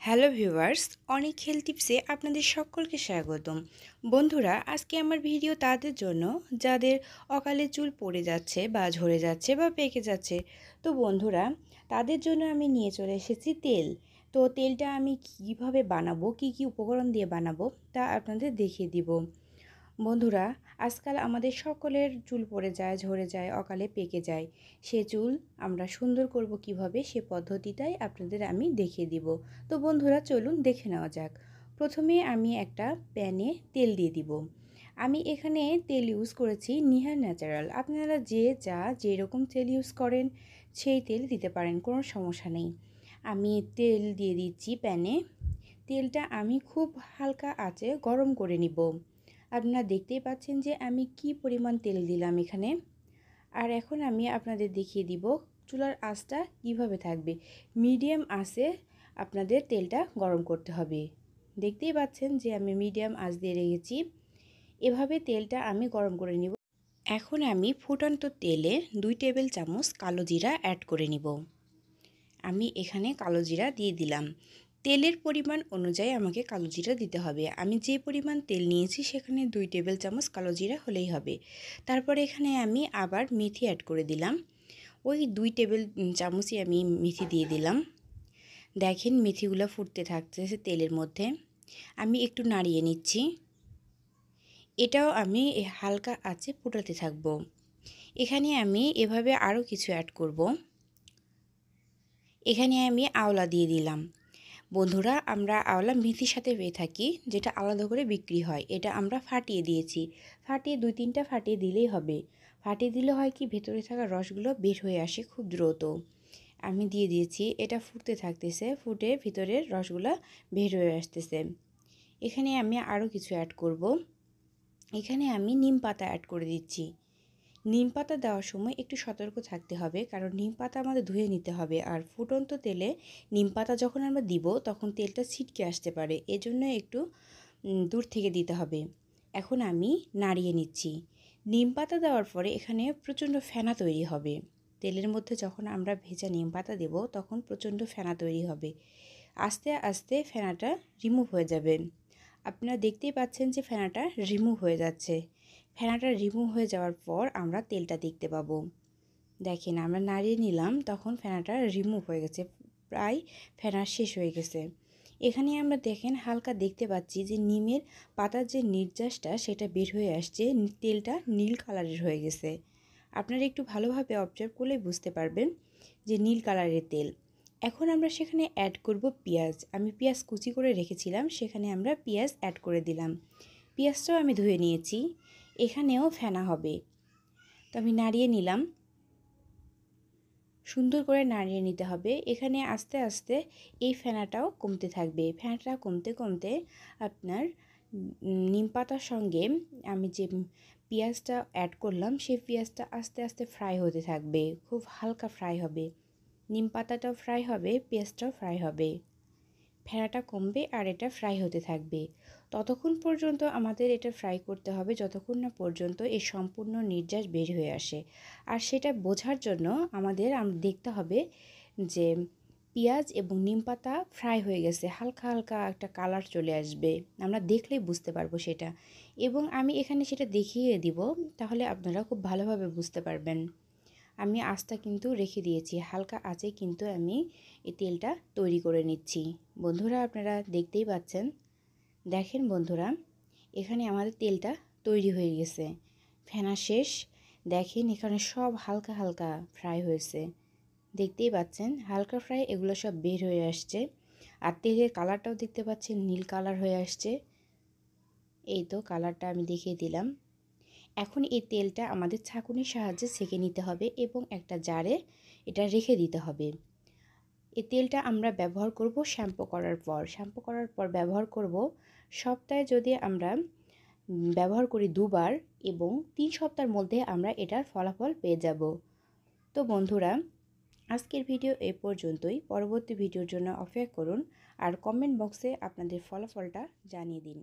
Hello viewers, অনেক health টিপসে আপনাদের সকলকে স্বাগতম। বন্ধুরা, আজকে আমার ভিডিও তাদের জন্য যাদের অকালে চুল পড়ে যাচ্ছে বা ঝরে যাচ্ছে বা পেকে যাচ্ছে। তো বন্ধুরা, তাদের জন্য আমি নিয়ে চলে এসেছি তেল। তো তেলটা আমি কিভাবে বানাবো, কি কি উপকরণ দিয়ে বানাবো তা আপনাদের দেখিয়ে দিব। বন্ধুরা, আজকাল আমাদের সকলের চুল পড়ে যায়, ঝরে যায়, অকালে পেকে যায়। সে চুল আমরা সুন্দর করব কিভাবে, সে পদ্ধতিটাই আপনাদের আমি দেখিয়ে দিব। তো বন্ধুরা, চলুন দেখে নেওয়া যাক। প্রথমে আমি একটা প্যানে তেল দিয়ে দিব। আমি এখানে তেল ইউজ করেছি নিহা ন্যাচারাল। আপনারা যেরকম তেল ইউজ করেন সেই তেল দিতে পারেন, কোনো সমস্যা নেই। আমি তেল দিয়ে দিচ্ছি প্যানে। তেলটা আমি খুব হালকা আঁচে গরম করে নিব। আপনারা দেখতেই পাচ্ছেন যে আমি কি পরিমাণ তেল দিলাম এখানে। আর এখন আমি আপনাদের দেখিয়ে দিব চুলার আঁচটা কিভাবে থাকবে। মিডিয়াম আঁচে আপনাদের তেলটা গরম করতে হবে। দেখতেই পাচ্ছেন যে আমি মিডিয়াম আঁচ দিয়ে রেখেছি। এভাবে তেলটা আমি গরম করে নিব। এখন আমি ফুটন্ত তেলে 2 টেবিল চামচ কালো জিরা অ্যাড করে নিব। আমি এখানে কালো জিরা দিয়ে দিলাম। তেলের পরিমাণ অনুযায়ী আমাকে কালো জিরা দিতে হবে। আমি যে পরিমাণ তেল নিয়েছি সেখানে 2 টেবিল চামচ কালো জিরা হলেই হবে। তারপরে এখানে আমি আবার মেথি অ্যাড করে দিলাম। ওই 2 টেবিল চামচই আমি মেথি দিয়ে দিলাম। দেখেন মেথিগুলো ফুটতে থাকতেছে তেলের মধ্যে। আমি একটু নাড়িয়ে নিচ্ছি। এটাও আমি হালকা আঁচে ফুটাতে থাকবো। এখানে আমি এভাবে আরও কিছু অ্যাড করব। এখানে আমি আওলা দিয়ে দিলাম। বন্ধুরা, আমরা আওলা মেথির সাথে পেয়ে থাকি, যেটা আলাদা করে বিক্রি হয়। এটা আমরা ফাটিয়ে দিয়েছি। ফাটিয়ে 2-3টা ফাটিয়ে দিলেই হবে। ফাটিয়ে দিলে হয় কি, ভেতরে থাকা রসগুলো বের হয়ে আসে খুব দ্রুত। আমি দিয়ে দিয়েছি। এটা ফুটতে থাকতেছে, ফুটে ভিতরের রসগুলো বের হয়ে আসতেছে। এখানে আমি আরও কিছু অ্যাড করব। এখানে আমি নিম পাতা অ্যাড করে দিচ্ছি। নিম পাতা দেওয়ার সময় একটু সতর্ক থাকতে হবে, কারণ নিম পাতা আমাদের ধুয়ে নিতে হবে। আর ফুটন্ত তেলে নিম পাতা যখন আমরা দিব তখন তেলটা ছিটকে আসতে পারে, এজন্য একটু দূর থেকে দিতে হবে। এখন আমি নাড়িয়ে নিচ্ছি। নিম পাতা দেওয়ার পরে এখানে প্রচণ্ড ফেনা তৈরি হবে। তেলের মধ্যে যখন আমরা ভেজা নিম পাতা দেব তখন প্রচণ্ড ফেনা তৈরি হবে। আস্তে আস্তে ফেনাটা রিমুভ হয়ে যাবে। আপনারা দেখতেই পাচ্ছেন যে ফেনাটা রিমুভ হয়ে যাচ্ছে। ফেনাটা রিমুভ হয়ে যাওয়ার পর আমরা তেলটা দেখতে পাবো। দেখেন, আমরা নাড়িয়ে নিলাম, তখন ফেনাটা রিমুভ হয়ে গেছে, প্রায় ফেনা শেষ হয়ে গেছে। এখানে আমরা দেখেন হালকা দেখতে পাচ্ছি যে নিমের পাতার যে নির্যাসটা সেটা বের হয়ে আসছে, তেলটা নীল কালারের হয়ে গেছে। আপনারা একটু ভালোভাবে অবজার্ভ করলে বুঝতে পারবেন যে নীল কালারের তেল। এখন আমরা সেখানে অ্যাড করব পেঁয়াজ। আমি পেঁয়াজ কুচি করে রেখেছিলাম, সেখানে আমরা পেঁয়াজ অ্যাড করে দিলাম। পেঁয়াজটাও আমি ধুয়ে নিয়েছি। এখানেও ফেনা হবে, তো আমি নাড়িয়ে নিলাম। সুন্দর করে নাড়িয়ে নিতে হবে। এখানে আস্তে আস্তে এই ফেনাটাও কমতে থাকবে। ফেনাটা কমতে কমতে আপনার নিম পাতার সঙ্গে আমি যে পেঁয়াজটা অ্যাড করলাম সেই পেঁয়াজটা আস্তে আস্তে ফ্রাই হতে থাকবে, খুব হালকা ফ্রাই হবে। নিম পাতাটাও ফ্রাই হবে, পেঁয়াজটাও ফ্রাই হবে। ফেনাটা কমবে আর এটা ফ্রাই হতে থাকবে। ততক্ষণ পর্যন্ত আমাদের এটা ফ্রাই করতে হবে যতক্ষণ না পর্যন্ত এর সম্পূর্ণ নির্যাস বের হয়ে আসে। আর সেটা বোঝার জন্য আমাদের দেখতে হবে যে পেঁয়াজ এবং নিমপাতা ফ্রাই হয়ে গেছে, হালকা হালকা একটা কালার চলে আসবে, আমরা দেখলেই বুঝতে পারবো সেটা। এবং আমি এখানে সেটা দেখিয়ে দিব, তাহলে আপনারা খুব ভালোভাবে বুঝতে পারবেন। আমি আঁচটা কিন্তু রেখে দিয়েছি, হালকা আঁচে কিন্তু আমি এই তেলটা তৈরি করে নিচ্ছি। বন্ধুরা, আপনারা দেখতেই পাচ্ছেন। দেখেন বন্ধুরা, এখানে আমাদের তেলটা তৈরি হয়ে গেছে, ফেনা শেষ। দেখেন এখানে সব হালকা হালকা ফ্রাই হয়েছে, দেখতেই পাচ্ছেন হালকা ফ্রাই, এগুলো সব বের হয়ে আসছে। আর তেলের কালারটাও দেখতে পাচ্ছেন নীল কালার হয়ে আসছে। এই তো কালারটা আমি দেখিয়ে দিলাম। এখন এই তেলটা আমাদের ছাঁকুনির সাহায্যে ছেঁকে নিতে হবে এবং একটা জারে এটা রেখে দিতে হবে। এই তেলটা আমরা ব্যবহার করব শ্যাম্পু করার পর। শ্যাম্পু করার পর ব্যবহার করব। সপ্তাহে যদি আমরা ব্যবহার করি 2বার, এবং 3 সপ্তাহের মধ্যে আমরা এটার ফলাফল পেয়ে যাব। তো বন্ধুরা, আজকের ভিডিও এ পর্যন্তই। পরবর্তী ভিডিওর জন্য অপেক্ষা করুন আর কমেন্ট বক্সে আপনাদের ফলাফলটা জানিয়ে দিন।